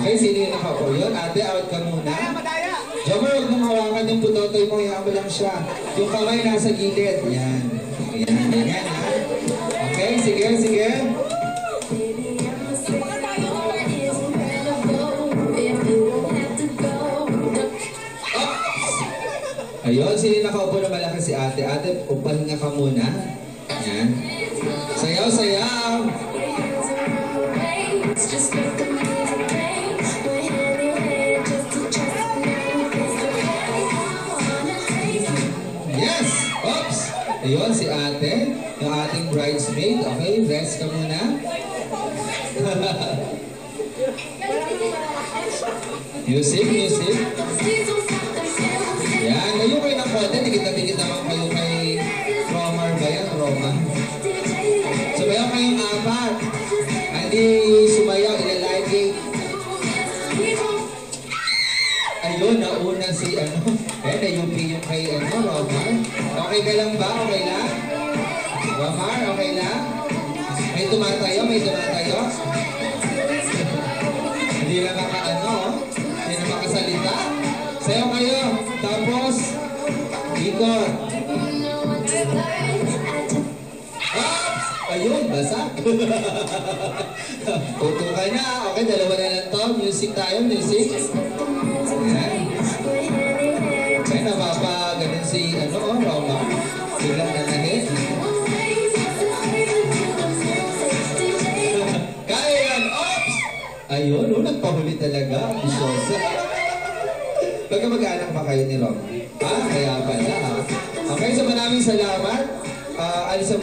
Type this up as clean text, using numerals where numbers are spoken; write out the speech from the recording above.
Okay, sino yung nakaupo yun? Ate, out ka muna. Jomar, huwag mong hawakan yung putotoy mo. Hayaan mo lang siya. Yung kamay nasa gilid. Yan. Yan, yan, ha? Okay, sige, sige. Ayun, sino nakaupo na malaki si ate? Ate, upahinga ka muna. Yan. Sayaw, sayaw. Yes! Oops! Ayun, si ate. Yung ating bridesmaid. Okay, rest ka muna. Music, music. Yan, ngayon kayo ng konti. Dikit naman kayo kay Romar ba yan? Romar. Sumayaw kayong apat. Hindi sumayaw, ilalagay. Ayun, nauna si ano. Eh, na-UP yung kay ano, Romar. Okay ka lang ba? Okay lang? Romar, okay lang? May tumatayo? May tumatayo? Hindi na makaano, hindi na makasalita. Sayo kayo. Tapos, ikot. Oops! Ayun, basa. Tutukan na. Okay, dalawa na lang to. Music tayo, music. Ayan. Ay, napapaganon si, ano, Roma. Biglang nanahit. Kaya yan, oops! Ayun, nagpahuli talaga. Bisyosa. Magkamag-anak ba kayo ni Roma? Kaya pala, ha? Okay, so maraming salamat. Alisan mo